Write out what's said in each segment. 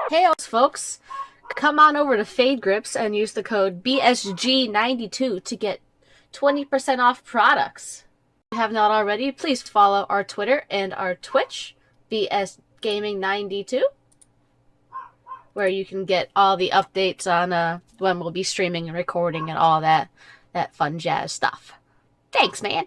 Hey, folks, come on over to Fade Grips and use the code BSG92 to get 20% off products. If you have not already, please follow our Twitter and our Twitch, BSGaming92, where you can get all the updates on when we'll be streaming and recording and all that fun jazz stuff. Thanks, man.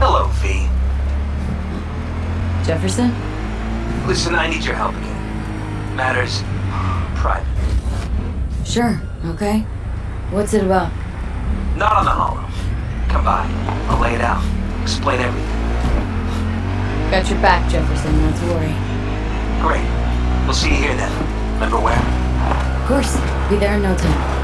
Hello, V. Jefferson? Listen, I need your help again. Matters private. Sure, okay. What's it about? Not on the hollow. Come by. I'll lay it out. Explain everything. Got your back, Jefferson, not to worry. Great. We'll see you here then. Remember where? Of course, be there in no time.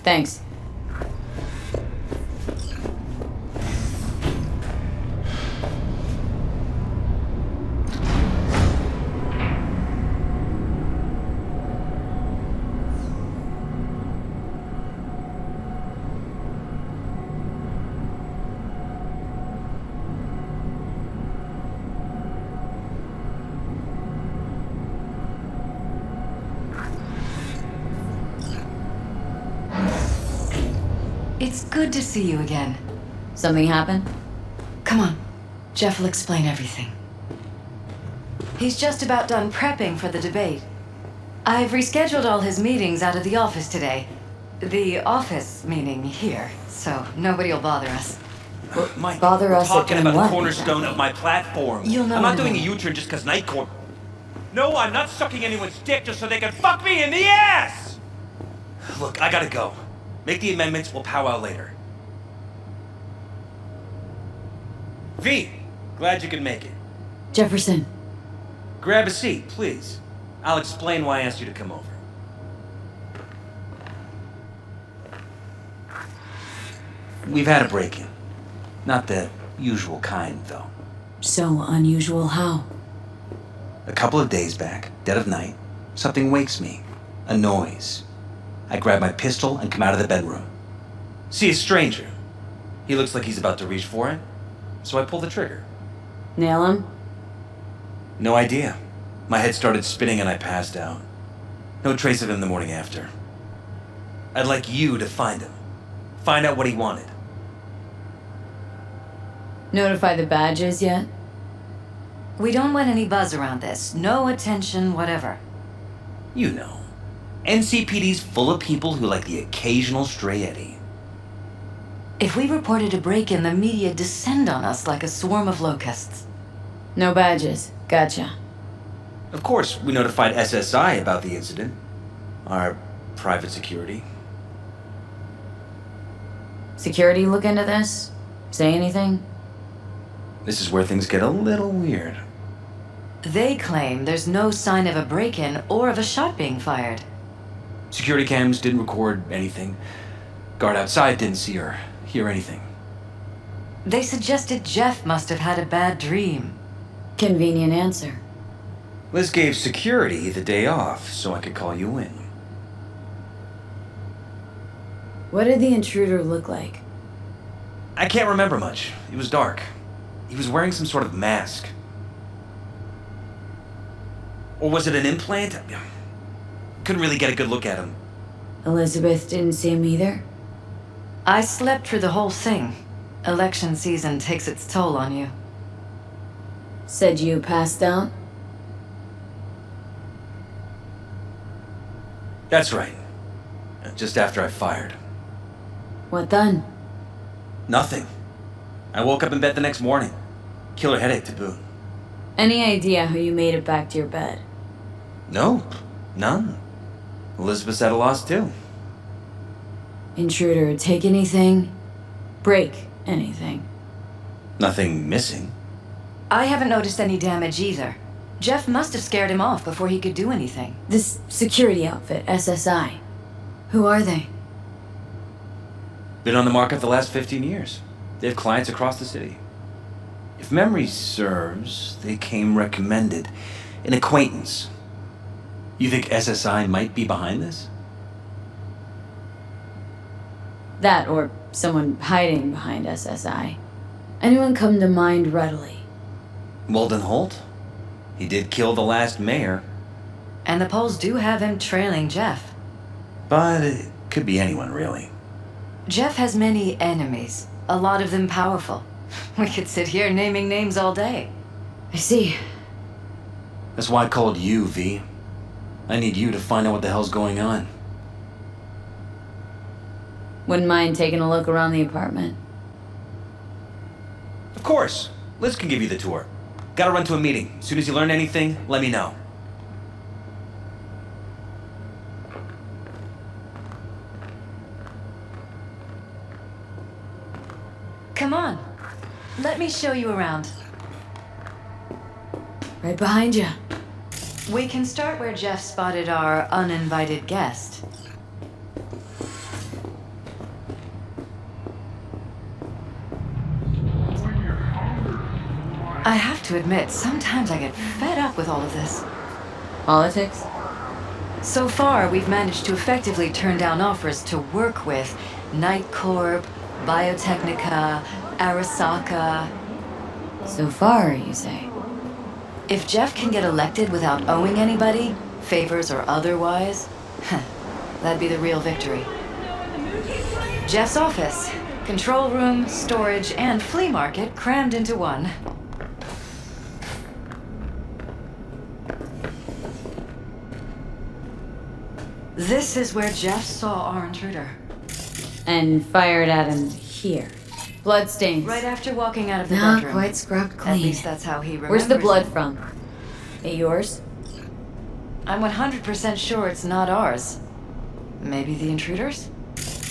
Thanks. It's good to see you again. Something happened? Come on. Jeff will explain everything. He's just about done prepping for the debate. I've rescheduled all his meetings out of the office today. The office meaning here, so nobody'll bother us. Mike, Bother we're us talking again, about what? the cornerstone of my platform. You'll know I'm not in a doing a minute. U-turn just because Night Court... No, I'm not sucking anyone's dick just so they can fuck me in the ass! Look, I gotta go. Make the amendments, we'll powwow later. V, glad you can make it. Jefferson. Grab a seat, please. I'll explain why I asked you to come over. We've had a break-in. Not the usual kind, though. So unusual how? A couple of days back, dead of night, something wakes me. A noise. I grab my pistol and come out of the bedroom. See a stranger. He looks like he's about to reach for it, so I pull the trigger. Nail him? No idea. My head started spinning and I passed out. No trace of him the morning after. I'd like you to find him. Find out what he wanted. Notify the badges yet? We don't want any buzz around this. No attention, whatever. You know. NCPD's full of people who like the occasional stray eddy. If we reported a break-in, the media descend on us like a swarm of locusts. No badges. Gotcha. Of course, we notified SSI about the incident. Our private security. Security look into this? Say anything? This is where things get a little weird. They claim there's no sign of a break-in or of a shot being fired. Security cams didn't record anything. Guard outside didn't see or hear anything. They suggested Jeff must have had a bad dream. Convenient answer. Liz gave security the day off so I could call you in. What did the intruder look like? I can't remember much. It was dark. He was wearing some sort of mask. Or was it an implant? Couldn't really get a good look at him. Elizabeth didn't see him either? I slept through the whole thing. Election season takes its toll on you. Said you passed out? That's right. Just after I fired. What then? Nothing. I woke up in bed the next morning. Killer headache to boot. Any idea how you made it back to your bed? Nope. None. Elizabeth's at a loss too. Intruder take anything? Break anything? Nothing missing. I haven't noticed any damage either. Jeff must have scared him off before he could do anything. This security outfit, SSI. Who are they? Been on the market the last 15 years. They have clients across the city. If memory serves, they came recommended. An acquaintance. You think SSI might be behind this? That or someone hiding behind SSI. Anyone come to mind readily? Walden Holt? He did kill the last mayor. And the polls do have him trailing Jeff. But it could be anyone, really. Jeff has many enemies, a lot of them powerful. We could sit here naming names all day. I see. That's why I called you, V. I need you to find out what the hell's going on. Wouldn't mind taking a look around the apartment. Of course. Liz can give you the tour. Gotta run to a meeting. As soon as you learn anything, let me know. Come on. Let me show you around. Right behind you. We can start where Jeff spotted our uninvited guest. I have to admit, sometimes I get fed up with all of this. Politics? So far, we've managed to effectively turn down offers to work with Night Corp, Biotechnica, Arasaka. So far, you say? If Jeff can get elected without owing anybody, favors or otherwise, that'd be the real victory. Jeff's office, control room, storage, and flea market crammed into one. This is where Jeff saw our intruder. And fired at him here. Bloodstains. Right after walking out of the Not bedroom. quite scrubbed clean. At least that's how he remembers Where's the blood it. from? It yours? I'm 100% sure it's not ours. Maybe the intruder's?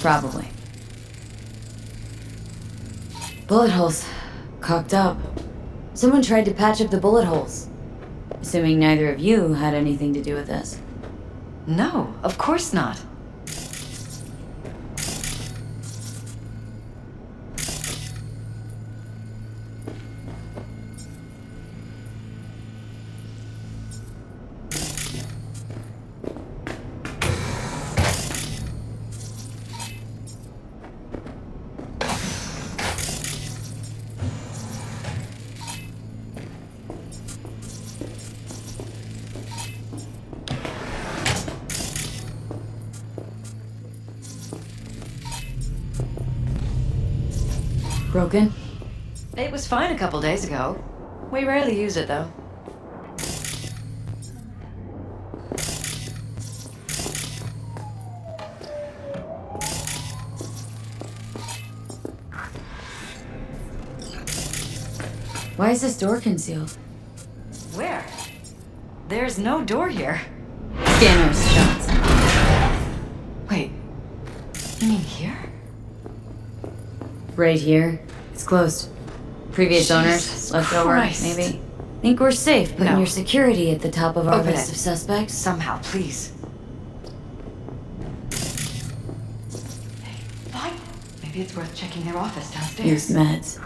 Probably. Bullet holes. Cocked up. Someone tried to patch up the bullet holes. Assuming neither of you had anything to do with this. No, of course not. Broken? It was fine a couple days ago. We rarely use it, though. Why is this door concealed? Where? There's no door here. Scanners shut. Wait, you mean here? Right here. It's closed. Previous owners Jesus left over, Christ. maybe. Think we're safe putting No. your security at the top of our Open list it. of suspects? Somehow, please. Hey, fine. Maybe it's worth checking their office downstairs. Use meds.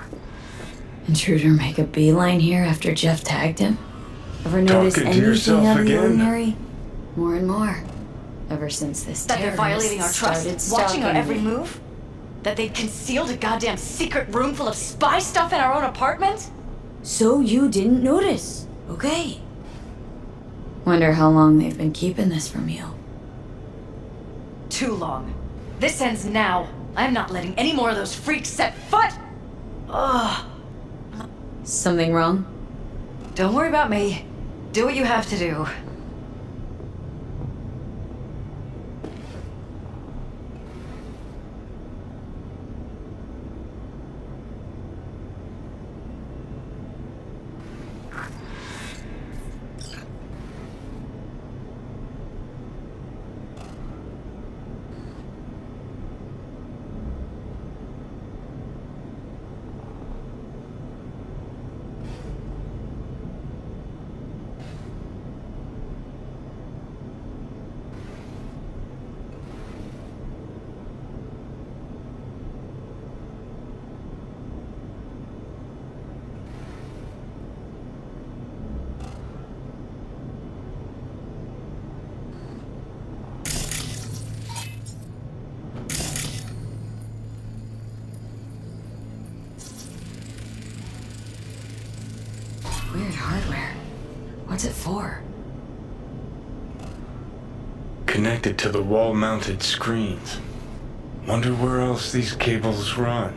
Intruder make a beeline here after Jeff tagged him? Ever notice Talking to anything yourself out of the again? ordinary? More and more. Ever since this That they're terrorist violating our trust, started watching our stalking every me. move? That they'd concealed a goddamn secret room full of spy stuff in our own apartment? So you didn't notice. Okay. Wonder how long they've been keeping this from you. Too long. This ends now. I'm not letting any more of those freaks set foot! Ugh. Something wrong? Don't worry about me. Do what you have to do. Weird hardware. What's it for? Connected to the wall-mounted screens. Wonder where else these cables run.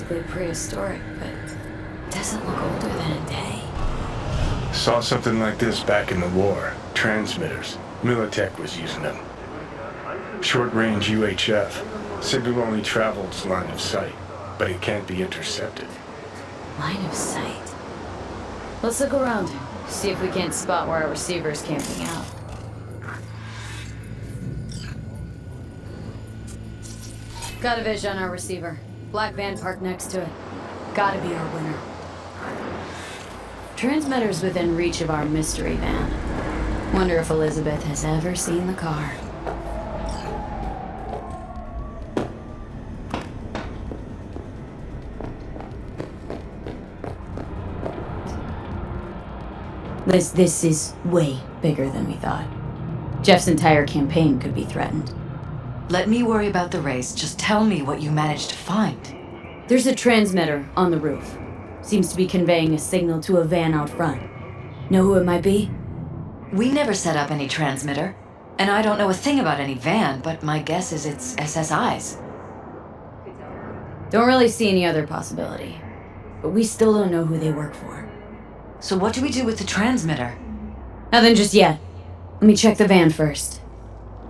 practically prehistoric, but it doesn't look older than a day. Saw something like this back in the war. Transmitters. Militech was using them. Short-range UHF. Signal only travels line of sight, but it can't be intercepted. Line of sight. Let's look around. See if we can't spot where our receiver's camping out. Got a vision on our receiver. Black van parked next to it. Gotta be our winner. Transmitter's within reach of our mystery van. Wonder if Elizabeth has ever seen the car. Liz, this is way bigger than we thought. Jeff's entire campaign could be threatened. Let me worry about the race. Just tell me what you managed to find. There's a transmitter on the roof. Seems to be conveying a signal to a van out front. Know who it might be? We never set up any transmitter. And I don't know a thing about any van, but my guess is it's SSI's. Don't really see any other possibility. But we still don't know who they work for. So what do we do with the transmitter? Nothing just yet. Let me check the van first.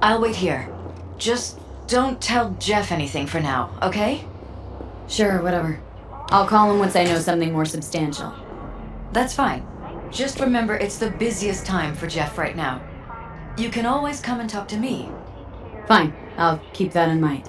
I'll wait here. Just don't tell Jeff anything for now, okay? Sure, whatever. I'll call him once I know something more substantial. That's fine. Just remember it's the busiest time for Jeff right now. You can always come and talk to me. Fine, I'll keep that in mind.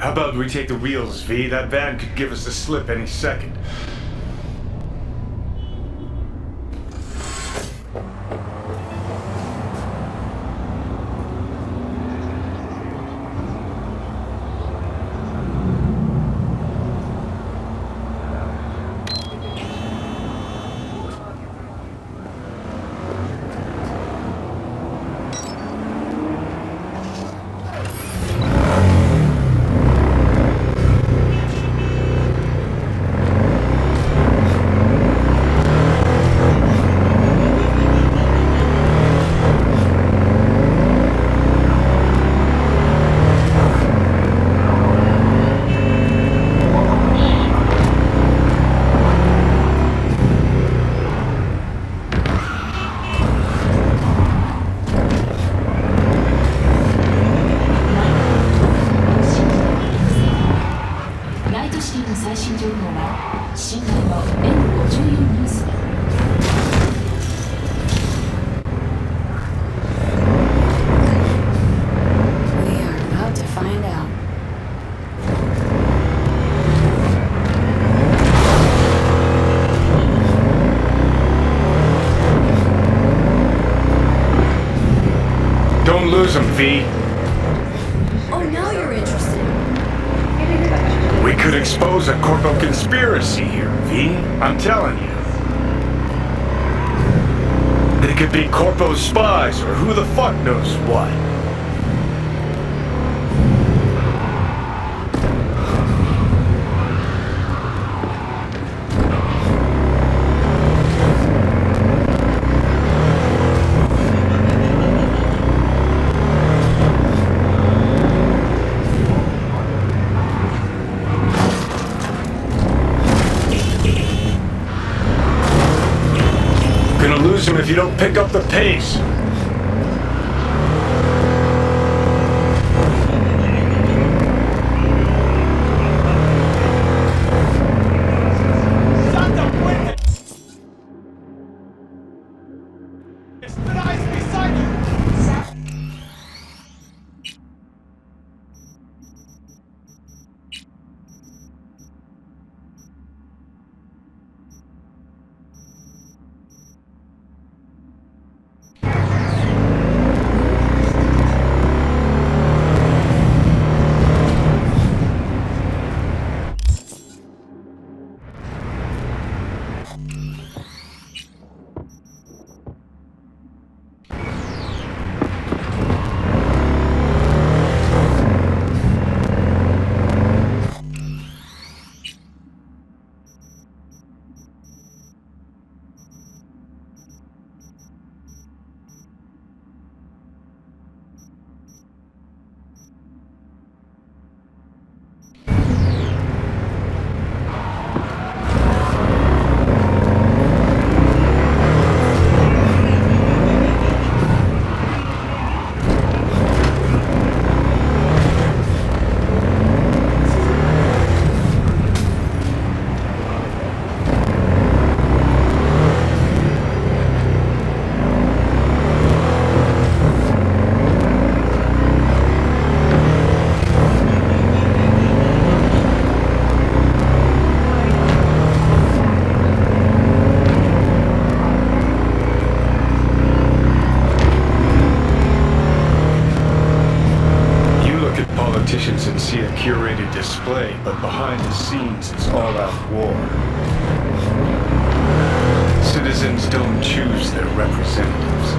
How about we take the wheels, V? That van could give us the slip any second. Don't lose him, V. Oh, now you're interested. We could expose a corpo conspiracy here, V. I'm telling you. They could be corpo spies or who the fuck knows what. catch him if you don't pick up the pace. And see a curated display, but behind the scenes it's all-out war. Citizens don't choose their representatives.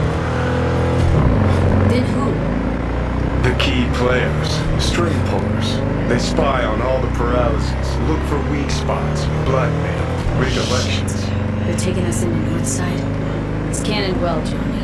Then who? The key players, string pullers. They spy on all the Peralezes, look for weak spots, blackmail, rig elections. They're taking us into Northside. It's cannon well, Johnny.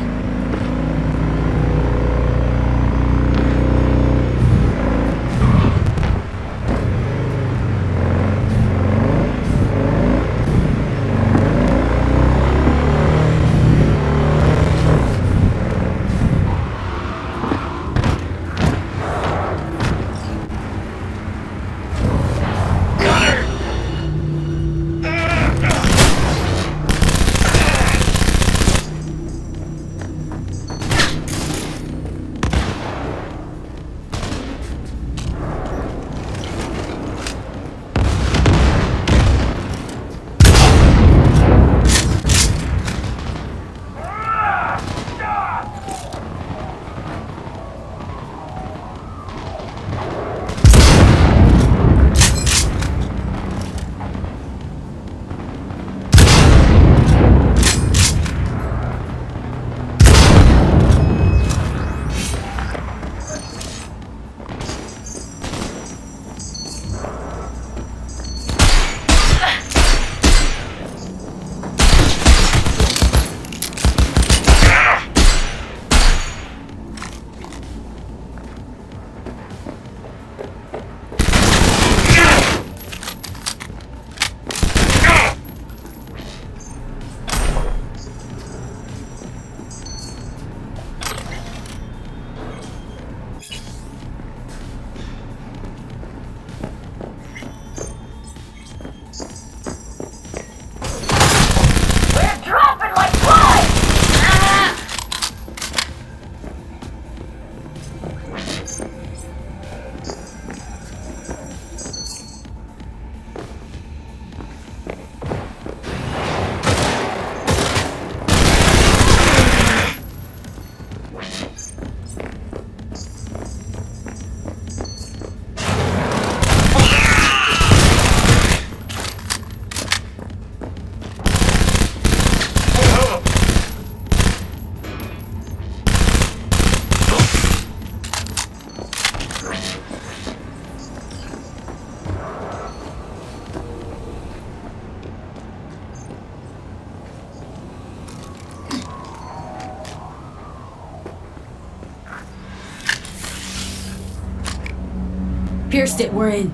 Pierced it, we're in.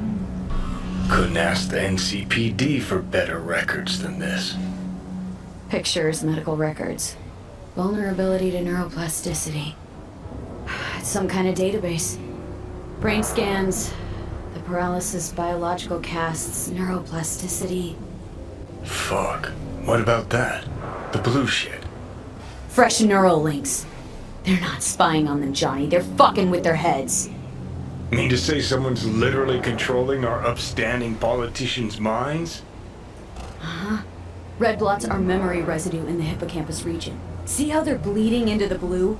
Couldn't ask the NCPD for better records than this. Pictures, medical records. Vulnerability to neuroplasticity. It's some kind of database. Brain scans, the paralysis biological casts, neuroplasticity. Fuck. What about that? The blue shit. Fresh neural links. They're not spying on them, Johnny. They're fucking with their heads. Mean to say someone's literally controlling our upstanding politicians' minds? Uh-huh. Red blots are memory residue in the hippocampus region. See how they're bleeding into the blue?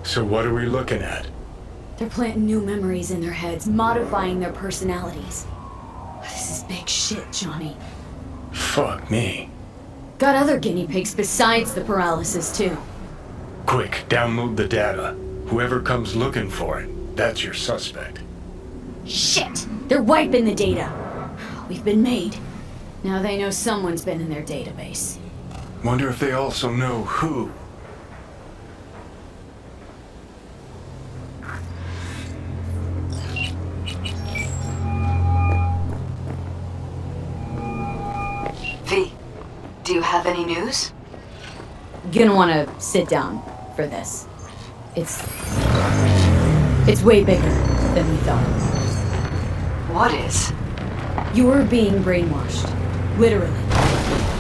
So what are we looking at? They're planting new memories in their heads, modifying their personalities. This is big shit, Johnny. Fuck me. Got other guinea pigs besides the paralysis, too. Quick, download the data. Whoever comes looking for it, that's your suspect. Shit! They're wiping the data. We've been made. Now they know someone's been in their database. Wonder if they also know who. V, do you have any news? Gonna wanna sit down for this. It's way bigger than we thought. What is? You're being brainwashed. Literally.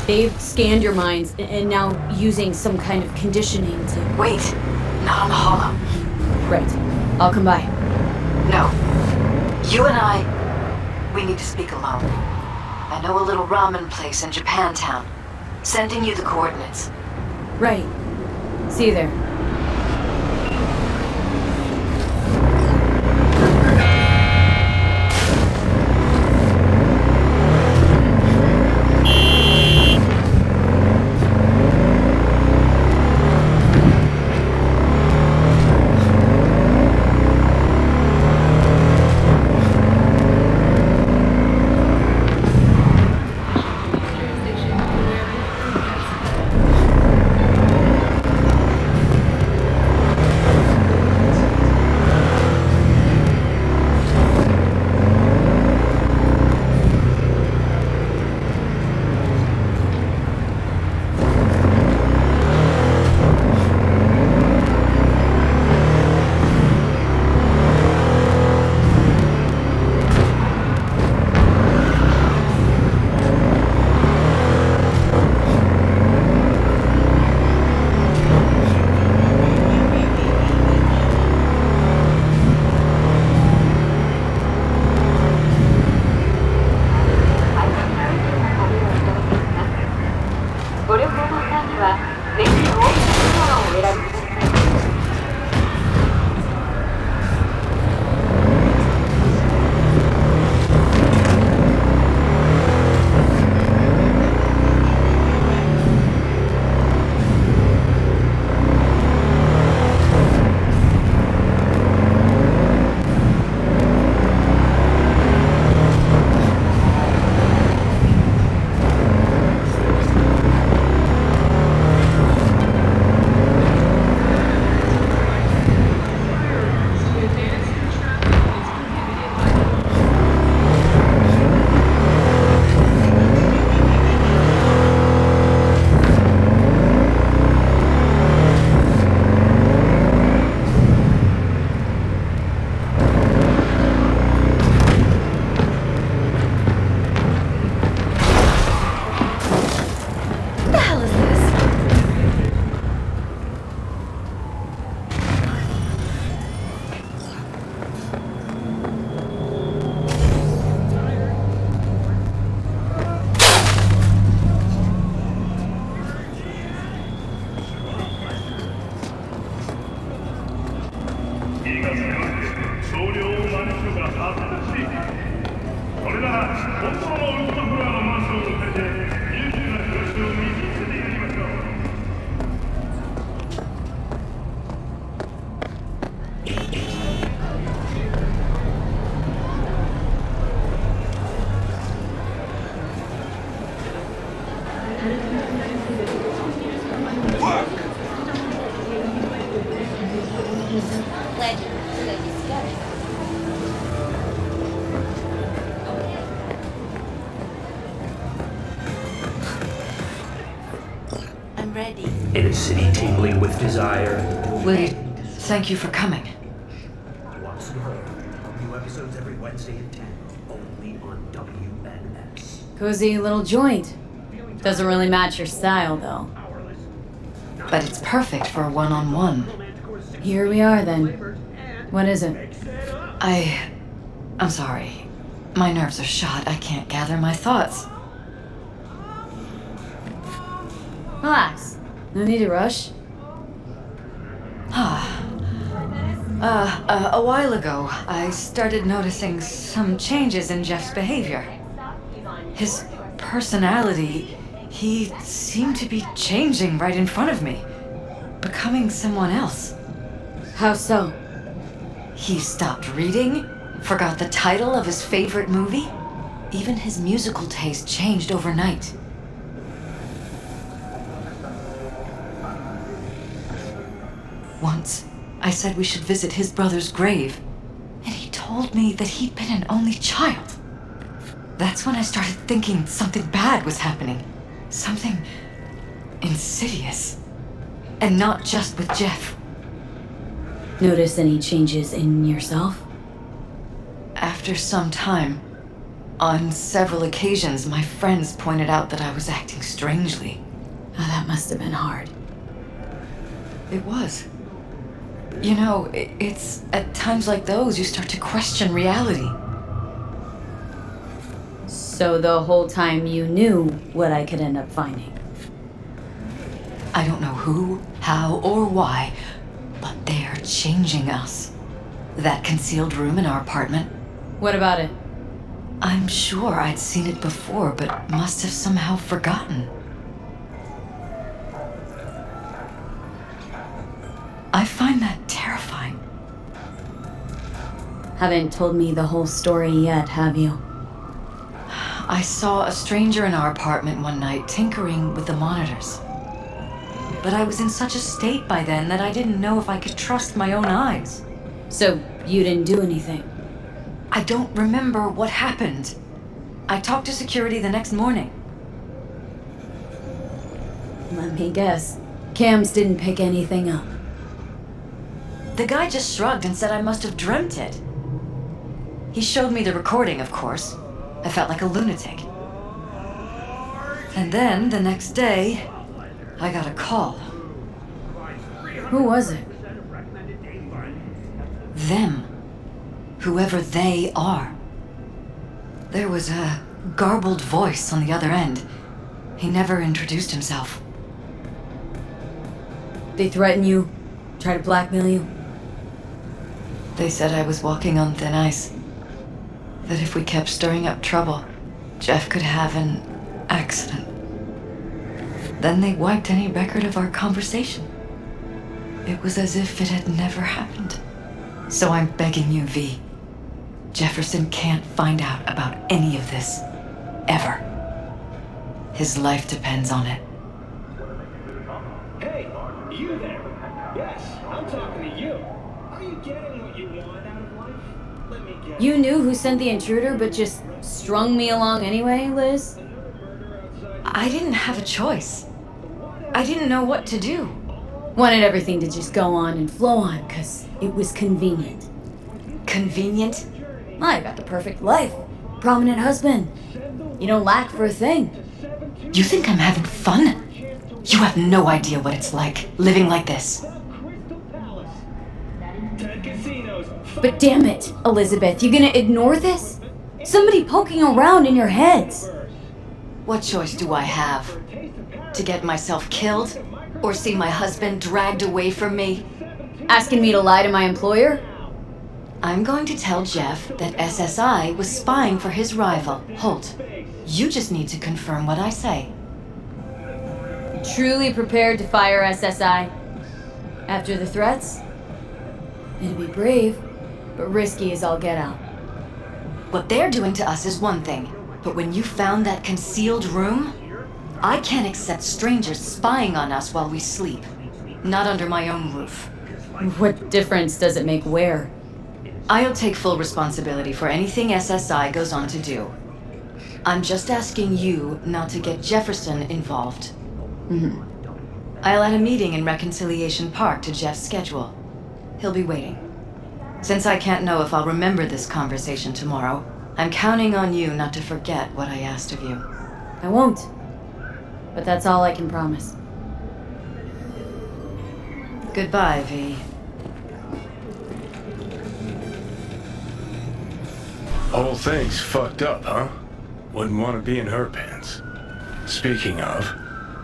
They've scanned your minds and now using some kind of conditioning to... Wait, not on the holo. Right. I'll come by. No. You and I, we need to speak alone. I know a little ramen place in Japantown. Sending you the coordinates. Right. See you there. I'm ready. In a city tingling with desire. Willie, thank you for coming. Watson Home. New episodes every Wednesday at 10. Only on WNS. Cozy little joint. Doesn't really match your style, though. But it's perfect for a one-on-one. Here we are, then. What is it? I'm sorry. My nerves are shot. I can't gather my thoughts. Relax. No need to rush. A while ago, I started noticing some changes in Jeff's behavior. His personality, he seemed to be changing right in front of me, becoming someone else. How so? He stopped reading, forgot the title of his favorite movie. Even his musical taste changed overnight. Once, I said we should visit his brother's grave, and he told me that he'd been an only child. That's when I started thinking something bad was happening. Something insidious. And not just with Jeff. Notice any changes in yourself? After some time, on several occasions, my friends pointed out that I was acting strangely. Oh, that must have been hard. It was. You know, it's at times like those you start to question reality. So the whole time you knew what I could end up finding? I don't know who, how, or why, but they're changing us. That concealed room in our apartment, What about it? I'm sure I'd seen it before, but must have somehow forgotten. I find that terrifying. Haven't told me the whole story yet, have you? I saw a stranger in our apartment one night tinkering with the monitors. But I was in such a state by then that I didn't know if I could trust my own eyes. So you didn't do anything? I don't remember what happened. I talked to security the next morning. Let me guess. Cams didn't pick anything up. The guy just shrugged and said I must have dreamt it. He showed me the recording, of course. I felt like a lunatic. And then, the next day, I got a call. Who was it? Them. Whoever they are. There was a garbled voice on the other end. He never introduced himself. They threaten you? Try to blackmail you? They said I was walking on thin ice. That if we kept stirring up trouble, Jeff could have an accident. Then they wiped any record of our conversation. It was as if it had never happened. So I'm begging you, V. Jefferson can't find out about any of this. Ever. His life depends on it. Hey, you there? Yes, I'm talking to you. Are you getting what you want out of life? Let me guess. You knew who sent the intruder, but just strung me along anyway, Liz? I didn't have a choice. I didn't know what to do. Wanted everything to just go on and flow on, 'cause it was convenient. Convenient? I got the perfect life. Prominent husband. You don't lack for a thing. You think I'm having fun? You have no idea what it's like, living like this. But damn it, Elizabeth, you gonna ignore this? Somebody poking around in your heads. What choice do I have? To get myself killed? Or see my husband dragged away from me? Asking me to lie to my employer? I'm going to tell Jeff that SSI was spying for his rival, Holt. You just need to confirm what I say. Truly prepared to fire SSI? After the threats? It'd be brave, but risky as all get out. What they're doing to us is one thing, but when you found that concealed room, I can't accept strangers spying on us while we sleep. Not under my own roof. What difference does it make where? I'll take full responsibility for anything SSI goes on to do. I'm just asking you not to get Jefferson involved. I'll add a meeting in Reconciliation Park to Jeff's schedule. He'll be waiting. Since I can't know if I'll remember this conversation tomorrow, I'm counting on you not to forget what I asked of you. I won't. But that's all I can promise. Goodbye, V. Whole thing's fucked up, huh? Wouldn't want to be in her pants. Speaking of,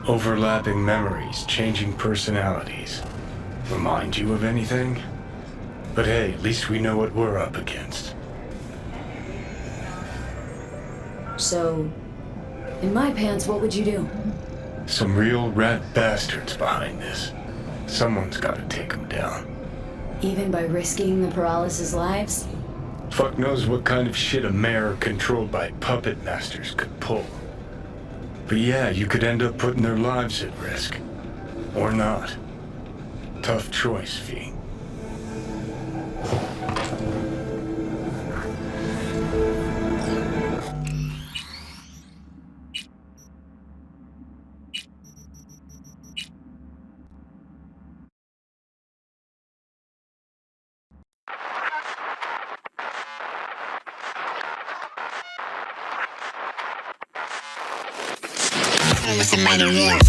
overlapping memories, changing personalities. Remind you of anything? But hey, at least we know what we're up against. So, in my pants, what would you do? Some real rat bastards behind this. Someone's gotta take them down. Even by risking the Peralez' lives? Fuck knows what kind of shit a mayor controlled by puppet masters could pull. But yeah, you could end up putting their lives at risk. Or not. Tough choice, V. With the mighty war.